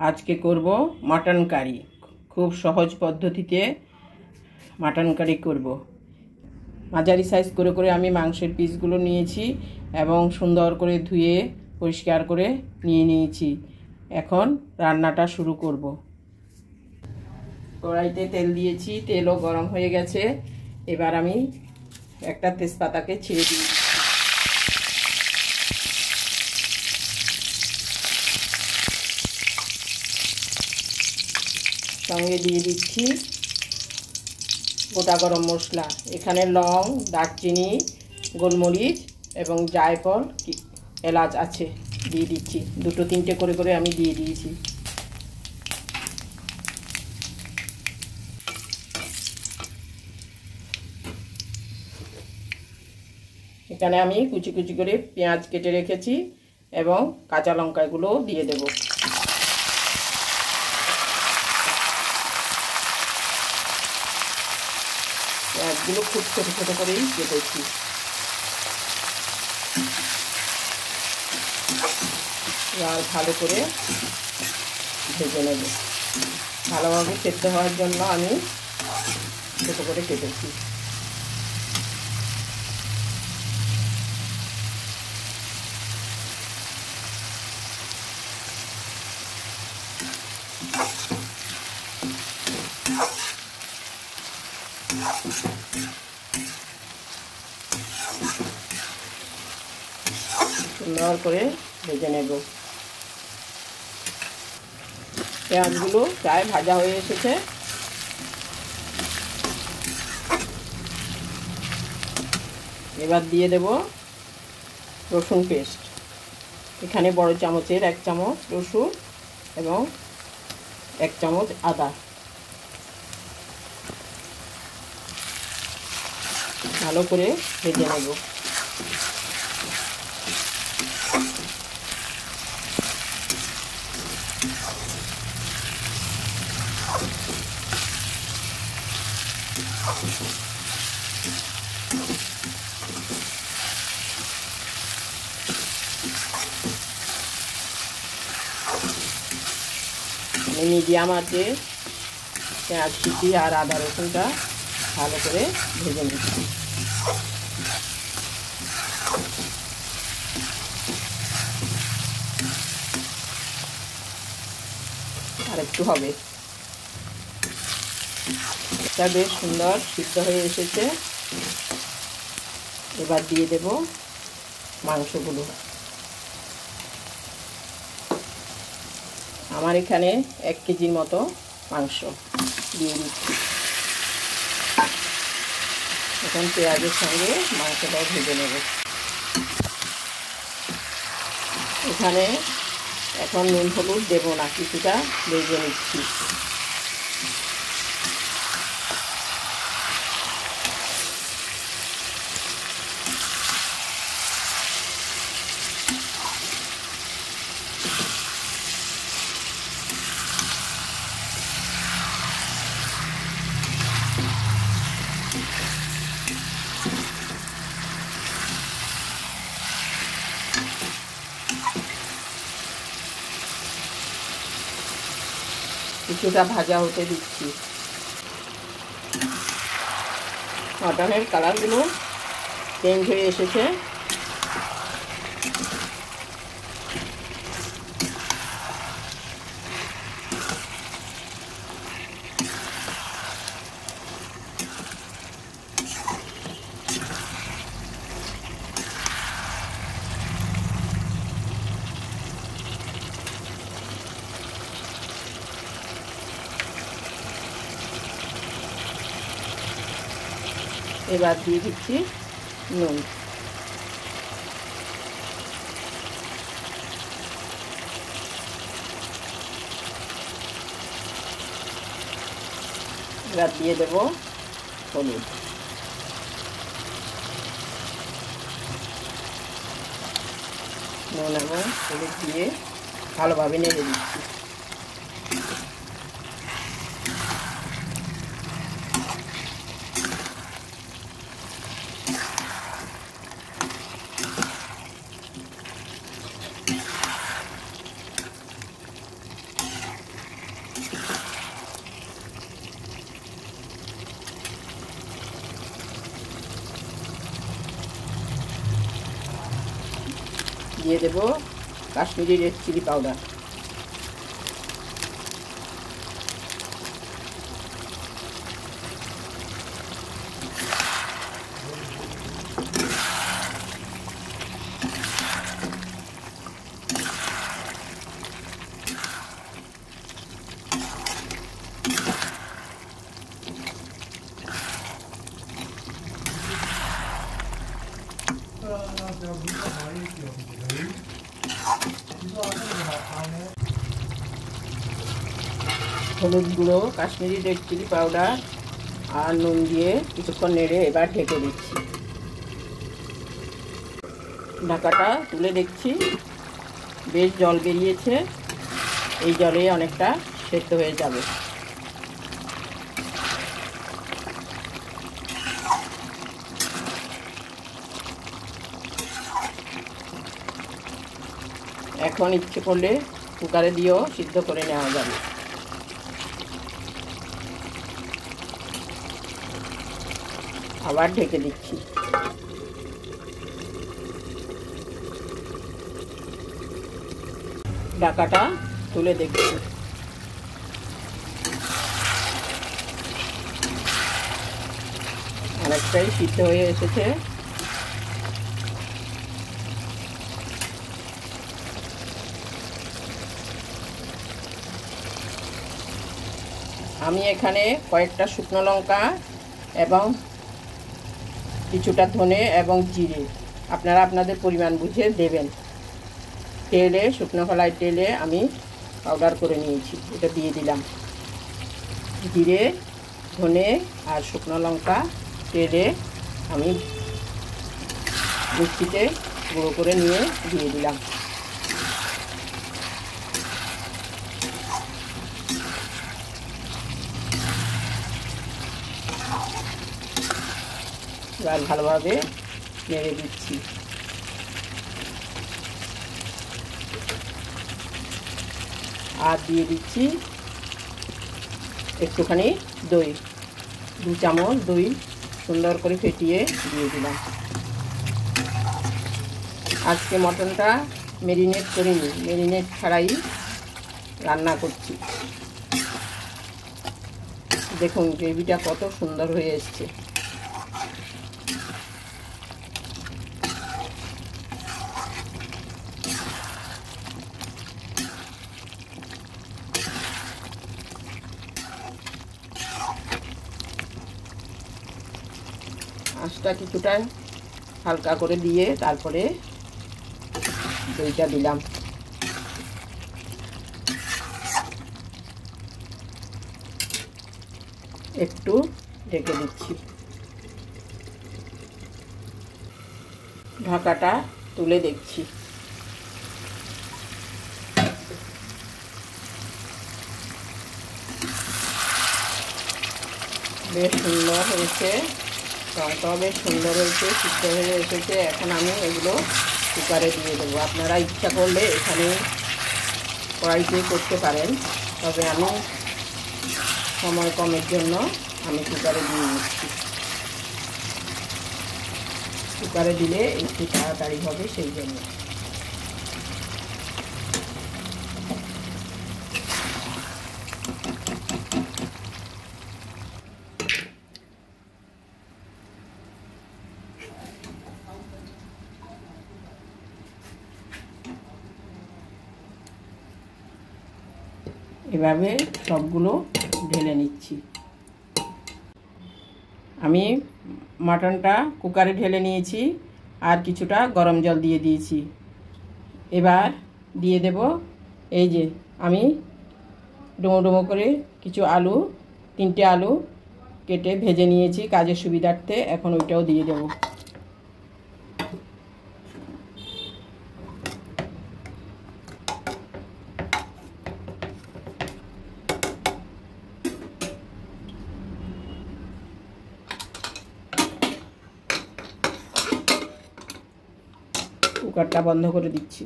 আজকে করব mutton curry. খুব সহজ পদ্ধতিতে মাটন কারি করব। মাঝারি সাইজ করে করে আমি মাংসের পিসগুলো নিয়েছি এবং সুন্দর করে ধুয়ে পরিষ্কার করে নিয়ে নিয়েছি। এখন রান্নাটা শুরু করব। কড়াইতে তেল দিয়েছি, তেলও গরম হয়ে গেছে। এবার আমি একটা তেজপাতাকে ছেড়ে দিই। সঙ্গে দিয়ে দিচ্ছি গোটা গরম মশলা। এখানে লং, দারচিনি, গোলমরিচ এবং জায়ফল, এলাচ আছে, দিয়ে দিচ্ছি। দুটো তিনটে করে করে আমি দিয়ে দিয়েছি। এখানে আমি কুচি কুচি করে পেঁয়াজ কেটে রেখেছি এবং কাঁচা লঙ্কাগুলোও দিয়ে দেব। পেঁয়াজগুলো খুব ছোটো ছোটো করেই কেটেছি। এবার ভালো করে ভেজে নেব। ভালোভাবে সেদ্ধ হওয়ার জন্য আমি ছোটো করে কেটেছি। সুন্দর করে ভেজে নেব। পেঁয়াজগুলো প্রায় ভাজা হয়ে এসেছে। এবার দিয়ে দেব রসুন পেস্ট। এখানে বড় চামচের 1 চামচ রসুন এবং 1 চামচ আদা। ভালো করে ভেজে নেব। মিডিয়াম আছে পেঁয়াজ কুচি আর আদা রসুনটা ভালো করে ভেজে নিচ্ছি। আর একটু হবে। এটা বেশ সুন্দর সিদ্ধ হয়ে এসেছে। এবার দিয়ে দেব মাংসগুলো। আমার এখানে 1 কেজির মতো মাংস দিয়ে দিচ্ছি। এখন পেঁয়াজের সঙ্গে মাংসটাও ভেজে নেব। এখানে এখন নুন হলুদ দেবো না, কিছুটা ভেজে নিচ্ছি। কিছুটা ভাজা হতে দিচ্ছি। মাটনের কালারগুলো চেঞ্জ হয়ে এসেছে। এবার দিয়ে দিচ্ছি নুন। এবার দিয়ে দেব হলুদ। নুন এবং হলুদ দিয়ে ভালোভাবে নেড়ে দিচ্ছি। দিয়ে দেব কাশ্মীরি রেড চিলি পাউডার। হলুদ গুঁড়ো, কাশ্মীরি রেড চিলি পাউডার আর নুন দিয়ে কিছুক্ষণ নেড়ে এবার ঢেকে দিচ্ছি। ঢাকাটা তুলে দেখছি বেশ জল বেরিয়েছে, এই জলে অনেকটা সেদ্ধ হয়ে যাবে। এখন ইচ্ছে করলে কুকারে দিয়েও সিদ্ধ করে নেওয়া যাবে। আবার ঢেকে দিচ্ছি। ঢাকাটা তুলে দেখছি, অনেকটাই সিদ্ধ হয়ে এসেছে। আমি এখানে কয়েকটা শুকনো লঙ্কা এবং কিছুটা ধনে এবং জিরে আপনারা আপনাদের পরিমাণ বুঝে দেবেন। তেলে, শুকনো খোলায় তেলে আমি পাউডার করে নিয়েছি, এটা দিয়ে দিলাম। জিরে, ধনে আর শুকনো লঙ্কা তেলে আমি মিক্সিতে গুঁড়ো করে নিয়ে দিয়ে দিলাম। এবার ভালোভাবে নেড়ে দিচ্ছি। আর দিয়ে দিচ্ছি একটুখানি দই, 2 চামচ দই সুন্দর করে ফেটিয়ে দিয়ে দিলাম। আজকে মটনটা ম্যারিনেট করিনি, ম্যারিনেট ছাড়াই রান্না করছি। দেখুন গ্রেভিটা কত সুন্দর হয়ে এসছে। আঁচটা কিছুটা হালকা করে দিয়ে তারপরে দইটা দিলাম। একটু ঢেকে দিচ্ছি। ঢাকাটা তুলে দেখছি, বেশ সুন্দর হয়েছে, রঙটাও বেশ সুন্দর হয়েছে, সিদ্ধ হয়ে এসেছে। এখন আমি এগুলো কুকারে দিয়ে দেবো। আপনারা ইচ্ছা করলে এখানে কড়াইতে করতে পারেন, তবে আমি সময় কমের জন্য আমি কুকারে দিয়ে দিচ্ছি। কুকারে দিলে একটু তাড়াতাড়ি হবে, সেই জন্য। এভাবে সবগুলো ঢেলে নিচ্ছি। আমি মাটনটা কুকারে ঢেলে নিয়েছি, আর কিছুটা গরম জল দিয়ে দিয়েছি। এবার দিয়ে দেব, এই যে আমি ডুমো ডুমো করে কিছু আলু, 3টে আলু কেটে ভেজে নিয়েছি কাজের সুবিধার্থে। এখন ওইটাও দিয়ে দেব। কুকারটা বন্ধ করে দিচ্ছি।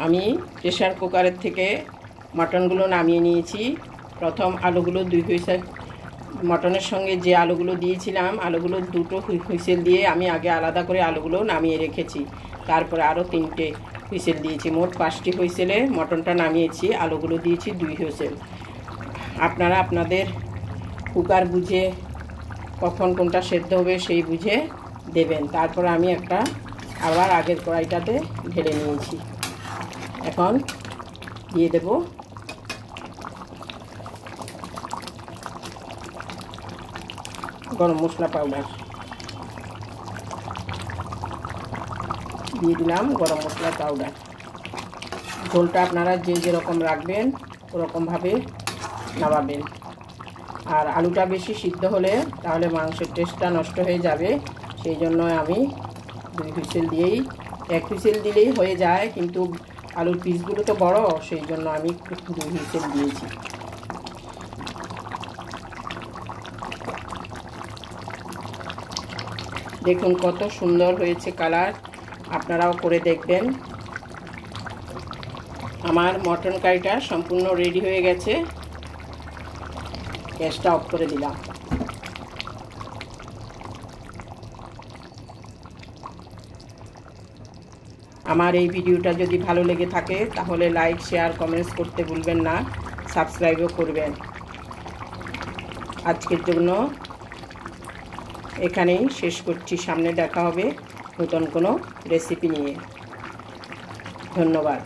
আমি প্রেসার কুকারের থেকে মাটনগুলো নামিয়ে নিয়েছি। প্রথম আলুগুলো 2 পিসে মটনের সঙ্গে যে আলুগুলো দিয়েছিলাম, আলুগুলো দুটো হুইসেল দিয়ে আমি আগে আলাদা করে আলুগুলো নামিয়ে রেখেছি। তারপরে আরও 3টে হুইসেল দিয়েছি। মোট 5টি হুইসেলে মটনটা নামিয়েছি, আলুগুলো দিয়েছি 2 হুইসেল। আপনারা আপনাদের কুকার বুঝে কখন কোনটা সেদ্ধ হবে সেই বুঝে দেবেন। তারপরে আমি একটা আবার আগের কড়াইটাতে ঢেলে নিয়েছি। এখন দিয়ে দেব গরম মশলা পাউডার, দিয়ে দিলাম গরম মশলা পাউডার। ঝোলটা আপনারা যে যেরকম রাখবেন ওরকমভাবে নামাবেন। আর আলুটা বেশি সিদ্ধ হলে তাহলে মাংসের টেস্টটা নষ্ট হয়ে যাবে, সেই জন্য আমি 2 হুইসেল দিয়েই, 1 হুইসেল দিলেই হয়ে যায়, কিন্তু আলুর পিসগুলো তো বড়, সেই জন্য আমি 2 হুইসেল দিয়েছি। দেখুন কত সুন্দর হয়েছে কালার, আপনারাও করে দেখবেন। আমার মটন কারিটা সম্পূর্ণ রেডি হয়ে গেছে। গ্যাসটা অফ করে দিলাম। আমার এই ভিডিওটা যদি ভালো লেগে থাকে তাহলে লাইক, শেয়ার, কমেন্টস করতে ভুলবেন না। সাবস্ক্রাইবও করবেন। আজকের জন্য এখানেই শেষ করছি। সামনে দেখা হবে নতুন কোনো রেসিপি নিয়ে। ধন্যবাদ।